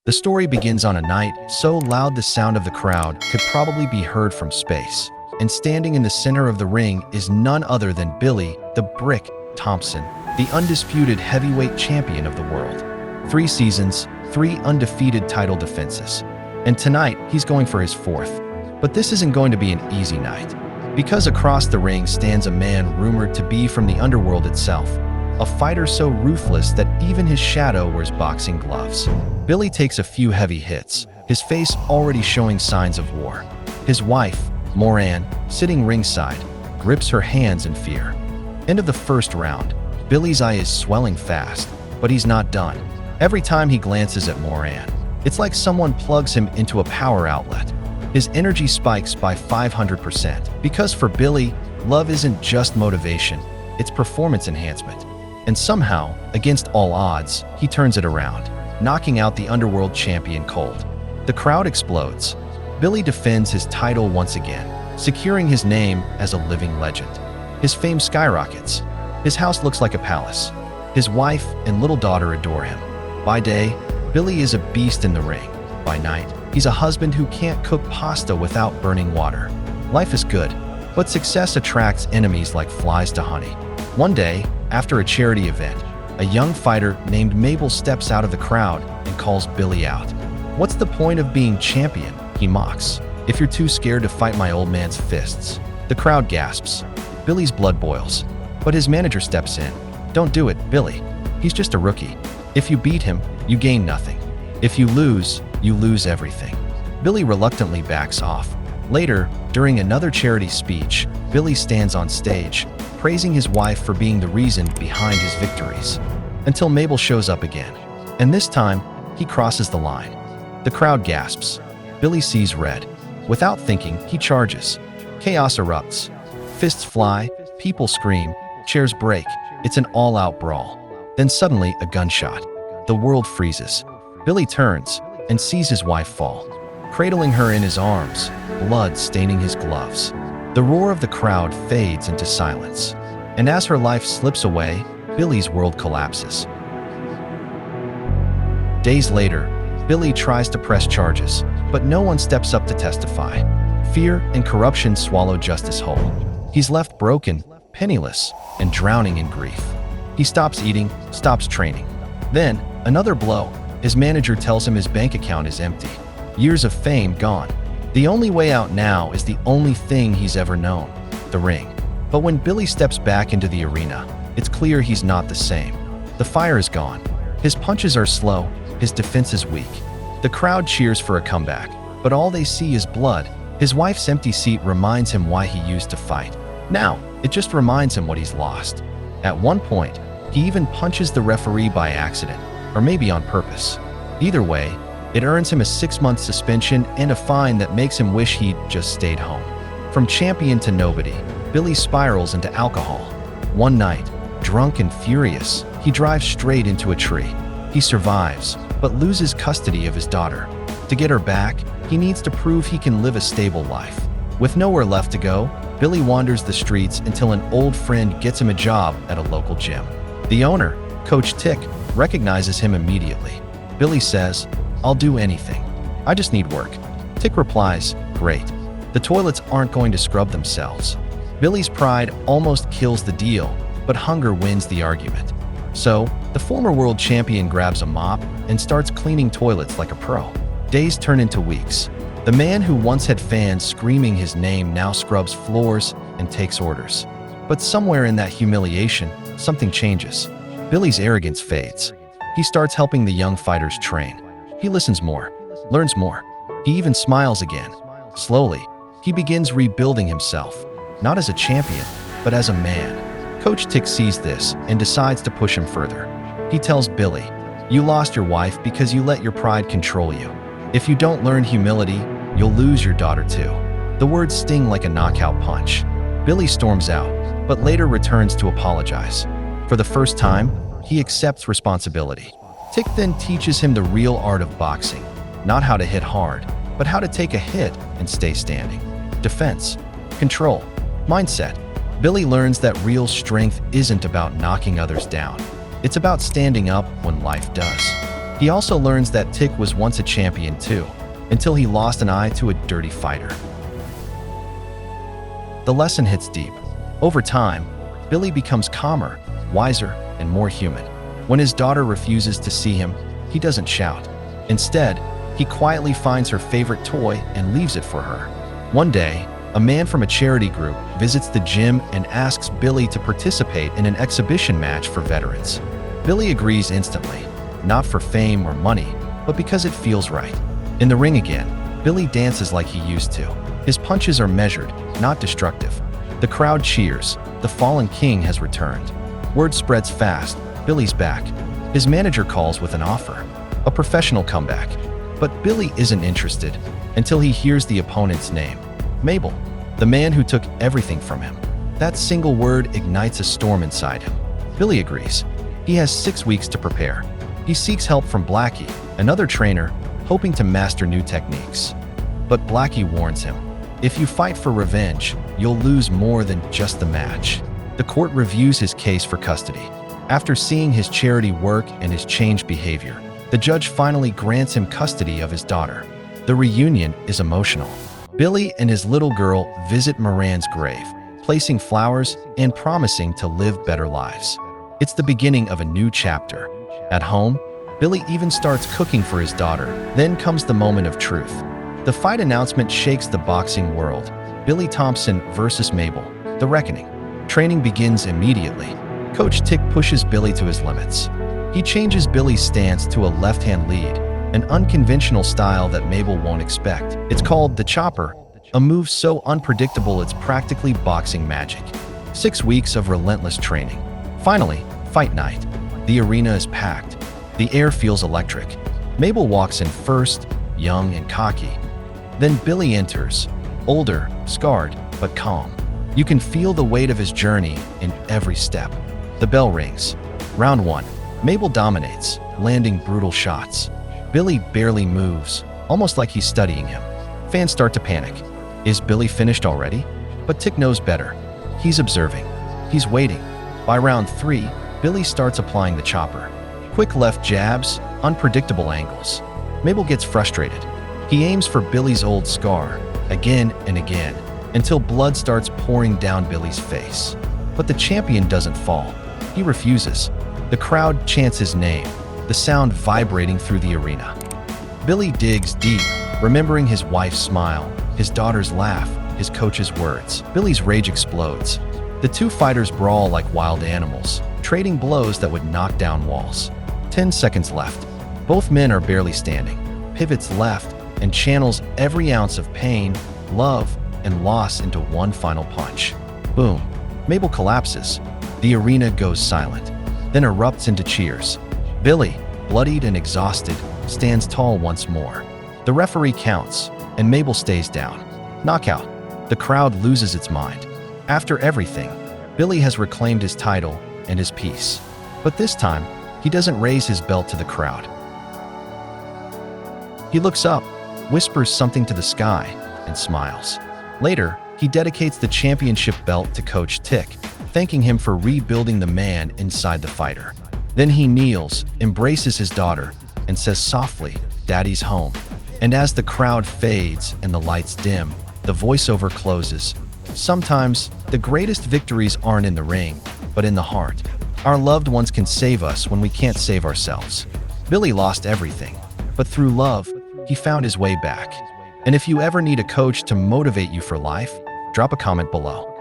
The story begins on a night so loud the sound of the crowd could probably be heard from space. And standing in the center of the ring is none other than Billy the Brick Thompson, the undisputed heavyweight champion of the world. 3 seasons, 3 undefeated title defenses. And tonight, he's going for his 4th. But this isn't going to be an easy night. Because across the ring stands a man rumored to be from the underworld itself. A fighter so ruthless that even his shadow wears boxing gloves. Billy takes a few heavy hits, his face already showing signs of war. His wife, Moran, sitting ringside, grips her hands in fear. End of the first round. Billy's eye is swelling fast, but he's not done. Every time he glances at Moran, it's like someone plugs him into a power outlet. His energy spikes by 500%. Because for Billy, love isn't just motivation, it's performance enhancement. And somehow, against all odds, he turns it around, knocking out the underworld champion cold. The crowd explodes. Billy defends his title once again, securing his name as a living legend. His fame skyrockets. His house looks like a palace. His wife and little daughter adore him. By day, Billy is a beast in the ring. By night, he's a husband who can't cook pasta without burning water. Life is good, but success attracts enemies like flies to honey. One day, after a charity event, a young fighter named Mabel steps out of the crowd and calls Billy out. "What's the point of being champion?" he mocks. "If you're too scared to fight my old man's fists." The crowd gasps. Billy's blood boils, but his manager steps in. "Don't do it, Billy. He's just a rookie. If you beat him, you gain nothing. If you lose everything." Billy reluctantly backs off. Later, during another charity speech, Billy stands on stage, praising his wife for being the reason behind his victories. Until Mabel shows up again. And this time, he crosses the line. The crowd gasps. Billy sees red. Without thinking, he charges. Chaos erupts. Fists fly, people scream, chairs break. It's an all-out brawl. Then suddenly, a gunshot. The world freezes. Billy turns and sees his wife fall, cradling her in his arms, blood staining his gloves. The roar of the crowd fades into silence. And as her life slips away, Billy's world collapses. Days later, Billy tries to press charges, but no one steps up to testify. Fear and corruption swallow justice whole. He's left broken, penniless, and drowning in grief. He stops eating, stops training. Then, another blow. His manager tells him his bank account is empty. Years of fame gone. The only way out now is the only thing he's ever known, the ring. But when Billy steps back into the arena, it's clear he's not the same. The fire is gone. His punches are slow, his defense is weak. The crowd cheers for a comeback, but all they see is blood. His wife's empty seat reminds him why he used to fight. Now, it just reminds him what he's lost. At one point, he even punches the referee by accident, or maybe on purpose. Either way, it earns him a 6-month suspension and a fine that makes him wish he'd just stayed home. From champion to nobody, Billy spirals into alcohol. One night, drunk and furious, he drives straight into a tree. He survives, but loses custody of his daughter. To get her back, he needs to prove he can live a stable life. With nowhere left to go, Billy wanders the streets until an old friend gets him a job at a local gym. The owner, Coach Tick, recognizes him immediately. Billy says, "I'll do anything. I just need work." Tick replies, "Great. The toilets aren't going to scrub themselves." Billy's pride almost kills the deal, but hunger wins the argument. So, the former world champion grabs a mop and starts cleaning toilets like a pro. Days turn into weeks. The man who once had fans screaming his name now scrubs floors and takes orders. But somewhere in that humiliation, something changes. Billy's arrogance fades. He starts helping the young fighters train. He listens more, learns more. He even smiles again. Slowly, he begins rebuilding himself, not as a champion, but as a man. Coach Tick sees this and decides to push him further. He tells Billy, "You lost your wife because you let your pride control you. If you don't learn humility, you'll lose your daughter too." The words sting like a knockout punch. Billy storms out, but later returns to apologize. For the first time, he accepts responsibility. Tick then teaches him the real art of boxing, not how to hit hard, but how to take a hit and stay standing. Defense, control, mindset. Billy learns that real strength isn't about knocking others down. It's about standing up when life does. He also learns that Tick was once a champion too, until he lost an eye to a dirty fighter. The lesson hits deep. Over time, Billy becomes calmer, wiser, and more human. When his daughter refuses to see him, he doesn't shout. Instead, he quietly finds her favorite toy and leaves it for her. One day, a man from a charity group visits the gym and asks Billy to participate in an exhibition match for veterans. Billy agrees instantly, not for fame or money, but because it feels right. In the ring again, Billy dances like he used to. His punches are measured, not destructive. The crowd cheers. The fallen king has returned. Word spreads fast. Billy's back. His manager calls with an offer, a professional comeback. But Billy isn't interested until he hears the opponent's name. Mabel, the man who took everything from him. That single word ignites a storm inside him. Billy agrees. He has 6 weeks to prepare. He seeks help from Blackie, another trainer, hoping to master new techniques. But Blackie warns him, if you fight for revenge, you'll lose more than just the match. The court reviews his case for custody. After seeing his charity work and his changed behavior, the judge finally grants him custody of his daughter. The reunion is emotional. Billy and his little girl visit Moran's grave, placing flowers and promising to live better lives. It's the beginning of a new chapter. At home, Billy even starts cooking for his daughter. Then comes the moment of truth. The fight announcement shakes the boxing world. Billy Thompson versus Mabel, the reckoning. Training begins immediately. Coach Tick pushes Billy to his limits. He changes Billy's stance to a left-hand lead, an unconventional style that Mabel won't expect. It's called the chopper, a move so unpredictable it's practically boxing magic. 6 weeks of relentless training. Finally, fight night. The arena is packed. The air feels electric. Mabel walks in first, young and cocky. Then Billy enters, older, scarred, but calm. You can feel the weight of his journey in every step. The bell rings. Round 1. Mabel dominates, landing brutal shots. Billy barely moves, almost like he's studying him. Fans start to panic. Is Billy finished already? But Tick knows better. He's observing. He's waiting. By round 3, Billy starts applying the chopper. Quick left jabs, unpredictable angles. Mabel gets frustrated. He aims for Billy's old scar, again and again, until blood starts pouring down Billy's face. But the champion doesn't fall. He refuses. The crowd chants his name, the sound vibrating through the arena. Billy digs deep, remembering his wife's smile, his daughter's laugh, his coach's words. Billy's rage explodes. The two fighters brawl like wild animals, trading blows that would knock down walls. 10 seconds left. Both men are barely standing. Pivots left and channels every ounce of pain, love, and loss into one final punch. Boom. Mabel collapses. The arena goes silent, then erupts into cheers. Billy, bloodied and exhausted, stands tall once more. The referee counts, and Mabel stays down. Knockout. The crowd loses its mind. After everything, Billy has reclaimed his title and his peace. But this time, he doesn't raise his belt to the crowd. He looks up, whispers something to the sky, and smiles. Later, he dedicates the championship belt to Coach Tick, thanking him for rebuilding the man inside the fighter. Then he kneels, embraces his daughter, and says softly, "Daddy's home." And as the crowd fades and the lights dim, the voiceover closes. Sometimes, the greatest victories aren't in the ring, but in the heart. Our loved ones can save us when we can't save ourselves. Billy lost everything, but through love, he found his way back. And if you ever need a coach to motivate you for life, drop a comment below.